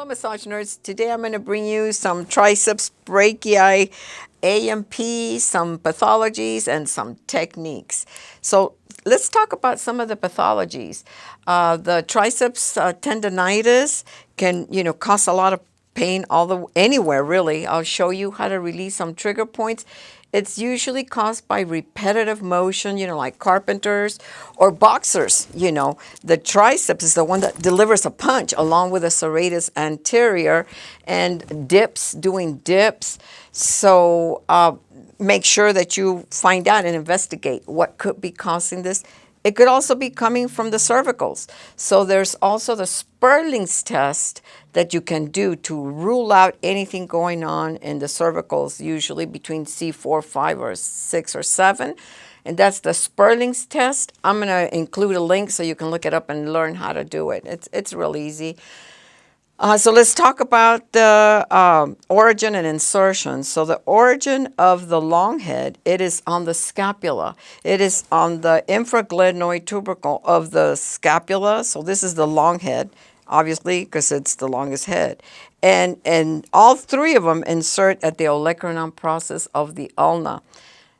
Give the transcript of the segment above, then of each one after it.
Hello, massage nerds. Today I'm going to bring you some triceps brachii, AMP, some pathologies, and some techniques. So let's talk about some of the pathologies. The triceps tendonitis can, cause a lot of pain anywhere really. I'll show you how to release some trigger points. It's usually caused by repetitive motion, like carpenters or boxers. The triceps is the one that delivers a punch along with the serratus anterior and doing dips. So make sure that you find out and investigate what could be causing this. It could also be coming from the cervicals. So there's also the Sperling's test that you can do to rule out anything going on in the cervicals, usually between C4, 5, or 6, or 7. And that's the Sperling's test. I'm going to include a link so you can look it up and learn how to do it. It's real easy. So let's talk about the origin and insertion. So the origin of the long head, it is on the scapula. It is on the infraglenoid tubercle of the scapula. So this is the long head, obviously, because it's the longest head. And all three of them insert at the olecranon process of the ulna.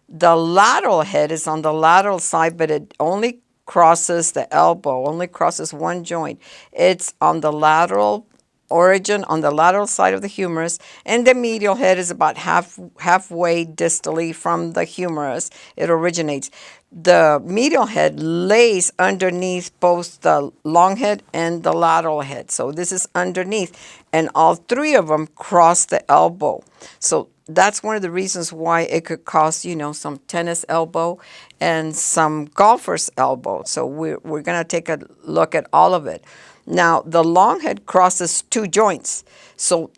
The lateral head is on the lateral side, but it only crosses the elbow, only crosses one joint. It's on the lateral origin on the lateral side of the humerus, and the medial head is about halfway distally from the humerus. It originates. The medial head lays underneath both the long head and the lateral head. So this is underneath, and all three of them cross the elbow. So that's one of the reasons why it could cause, some tennis elbow and some golfer's elbow. So we're going to take a look at all of it. Now, the long head crosses two joints. So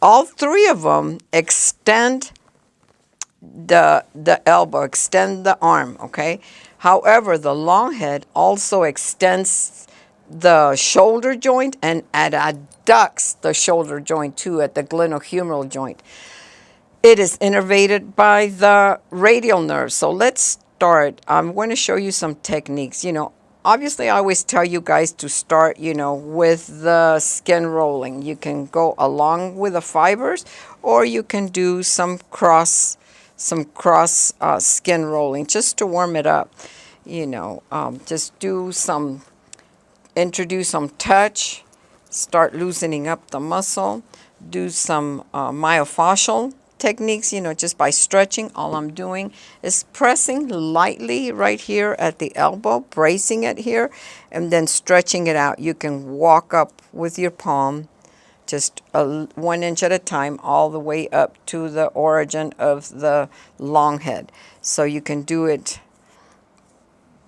all three of them extend the elbow, extend the arm, okay? However, the long head also extends the shoulder joint and adducts the shoulder joint too at the glenohumeral joint. It is innervated by the radial nerve. So let's start. I'm going to show you some techniques. Obviously, I always tell you guys to start, with the skin rolling. You can go along with the fibers, or you can do some cross skin rolling just to warm it up. Just introduce some touch, start loosening up the muscle, do some myofascial techniques, just by stretching. All I'm doing is pressing lightly right here at the elbow, bracing it here, and then stretching it out. You can walk up with your palm, just 1 inch at a time, all the way up to the origin of the long head. So you can do it,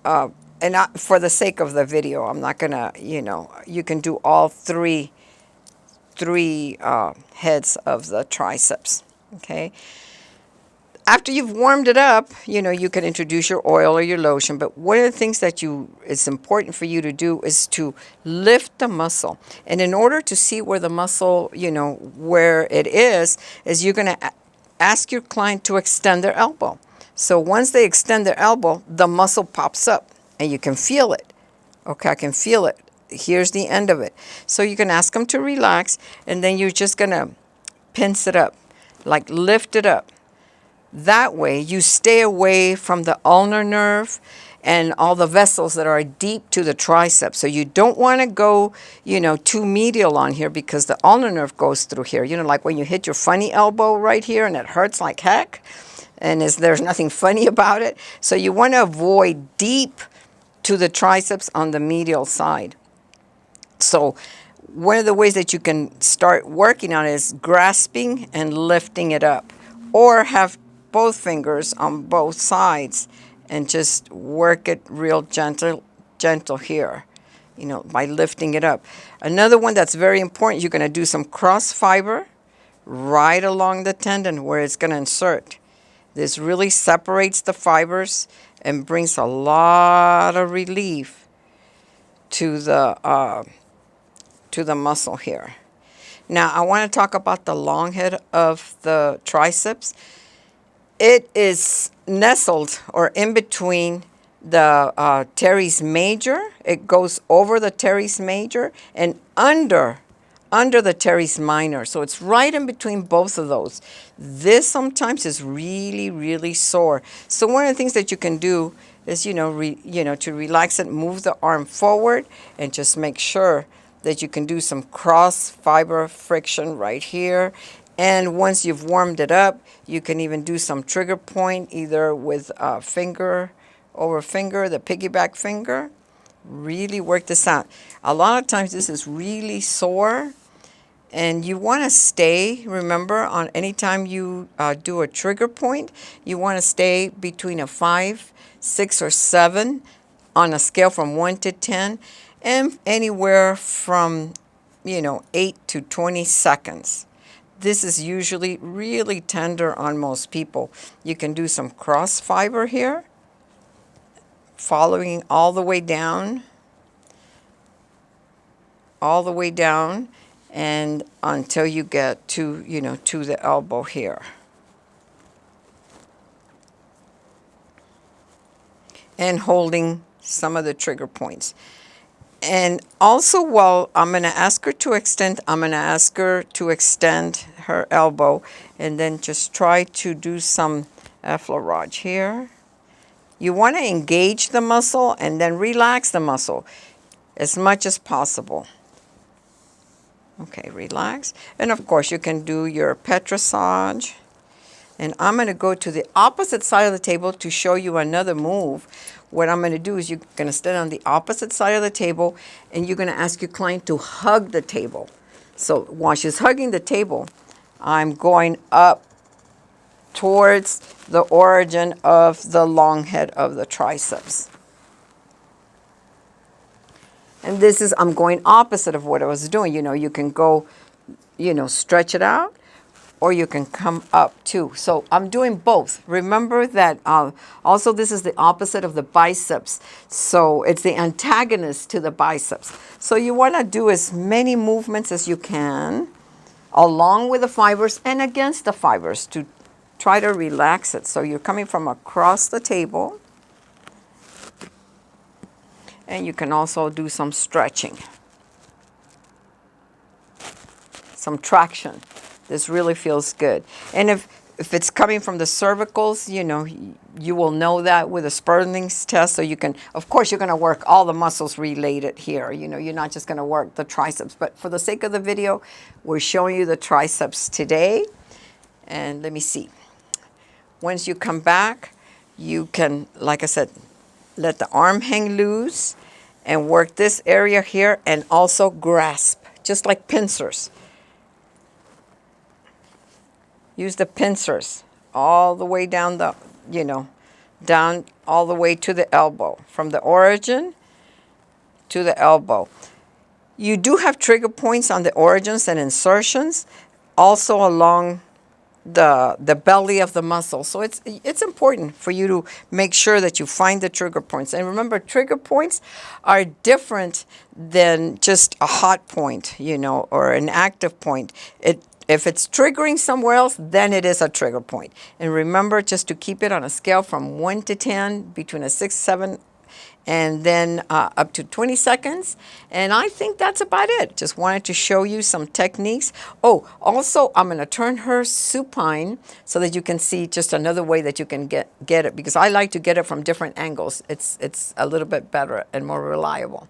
and for the sake of the video, I'm not gonna, you can do all three heads of the triceps. Okay. After you've warmed it up, you can introduce your oil or your lotion. But one of the things that it's important for you to do is to lift the muscle. And in order to see where the muscle, where it is you're going to ask your client to extend their elbow. So once they extend their elbow, the muscle pops up and you can feel it. Okay, I can feel it. Here's the end of it. So you can ask them to relax, and then you're just going to pinch it up. Like lift it up. That way you stay away from the ulnar nerve and all the vessels that are deep to the triceps. So you don't want to go, too medial on here, because the ulnar nerve goes through here. Like when you hit your funny elbow right here and it hurts like heck, and there's nothing funny about it. So you want to avoid deep to the triceps on the medial side. So one of the ways that you can start working on it is grasping and lifting it up, or have both fingers on both sides and just work it real gentle here, by lifting it up. Another one that's very important, you're going to do some cross fiber right along the tendon where it's going to insert. This really separates the fibers and brings a lot of relief to the muscle here. Now, I want to talk about the long head of the triceps. It is nestled or in between the teres major. It goes over the teres major and under under the teres minor. So it's right in between both of those. This sometimes is really, really sore. So one of the things that you can do is, to relax it, move the arm forward and just make sure that you can do some cross fiber friction right here. And once you've warmed it up, you can even do some trigger point, either with finger over finger, the piggyback finger. Really work this out. A lot of times this is really sore, and you want to stay, remember, on anytime you do a trigger point, you want to stay between a 5, 6, or 7 on a scale from 1 to 10, and anywhere from 8 to 20 seconds. This is usually really tender on most people. You can do some cross fiber here, following all the way down, and until you get to, to the elbow here. And holding some of the trigger points. And also, while I'm going to ask her to extend, her elbow, and then just try to do some effleurage here. You want to engage the muscle and then relax the muscle as much as possible. Okay, relax. And of course, you can do your petrissage. And I'm going to go to the opposite side of the table to show you another move. What I'm going to do is you're going to stand on the opposite side of the table, and you're going to ask your client to hug the table. So while she's hugging the table, I'm going up towards the origin of the long head of the triceps. And this is, I'm going opposite of what I was doing. You can go, stretch it out, or you can come up too. So I'm doing both. Remember that also this is the opposite of the biceps. So it's the antagonist to the biceps. So you want to do as many movements as you can along with the fibers and against the fibers to try to relax it. So you're coming from across the table. And you can also do some stretching, some traction. This really feels good. And if it's coming from the cervicals, you will know that with a Sperling's test. So you can, of course, you're going to work all the muscles related here. You're not just going to work the triceps. But for the sake of the video, we're showing you the triceps today. And let me see. Once you come back, you can, like I said, let the arm hang loose and work this area here, and also grasp, just like pincers. Use the pincers all the way down the, down all the way to the elbow, from the origin to the elbow. You do have trigger points on the origins and insertions, also along the belly of the muscle. So it's important for you to make sure that you find the trigger points. And remember, trigger points are different than just a hot point, or an active point. If it's triggering somewhere else, then it is a trigger point. And remember just to keep it on a scale from 1 to 10, between a 6, 7, and then up to 20 seconds. And I think that's about it. Just wanted to show you some techniques. Oh, also, I'm going to turn her supine so that you can see just another way that you can get it, because I like to get it from different angles. It's a little bit better and more reliable.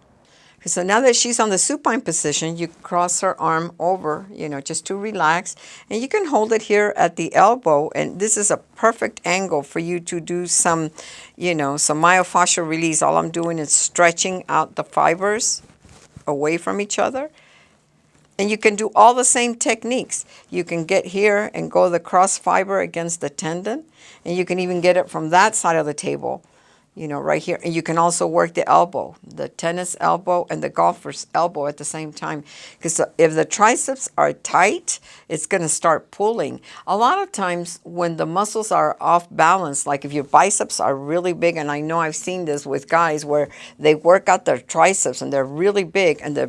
So now that she's on the supine position, you cross her arm over, just to relax. And you can hold it here at the elbow. And this is a perfect angle for you to do some, some myofascial release. All I'm doing is stretching out the fibers away from each other. And you can do all the same techniques. You can get here and go the cross fiber against the tendon. And you can even get it from that side of the table. Right here. And you can also work the elbow, the tennis elbow and the golfer's elbow at the same time. Because if the triceps are tight, it's going to start pulling. A lot of times when the muscles are off balance, like if your biceps are really big, and I know I've seen this with guys where they work out their triceps and they're really big, and their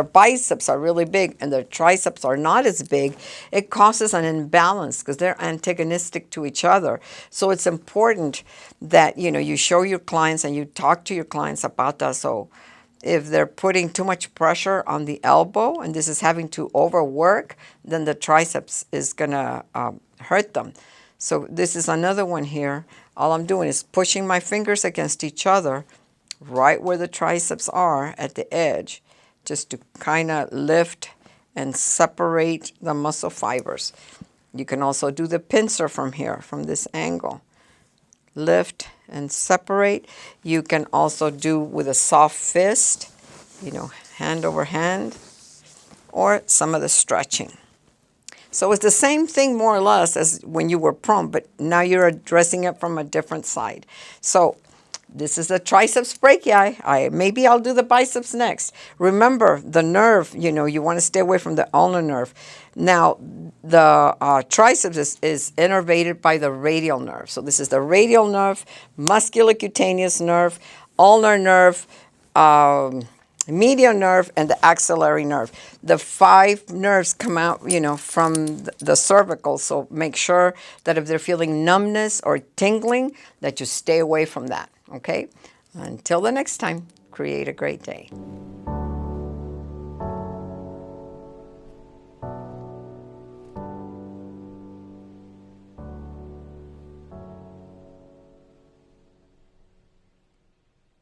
biceps are really big and their triceps are not as big, it causes an imbalance because they're antagonistic to each other. So it's important that you show your clients and you talk to your clients about that, so If they're putting too much pressure on the elbow and this is having to overwork, then the triceps is going to hurt them. So this is another one here. All I'm doing is pushing my fingers against each other right where the triceps are at the edge, just to kind of lift and separate the muscle fibers. You can also do the pincer from here, from this angle. Lift and separate. You can also do with a soft fist, you know, hand over hand, or some of the stretching. So it's the same thing more or less as when you were prone, but now you're addressing it from a different side. So this is the triceps brachii. Maybe I'll do the biceps next. Remember, the nerve, you know, you want to stay away from the ulnar nerve. Now, the triceps is innervated by the radial nerve. So this is the radial nerve, musculocutaneous nerve, ulnar nerve, medial nerve, and the axillary nerve. The 5 nerves come out, you know, from the cervical. So make sure that if they're feeling numbness or tingling, that you stay away from that. Okay? Until the next time, create a great day.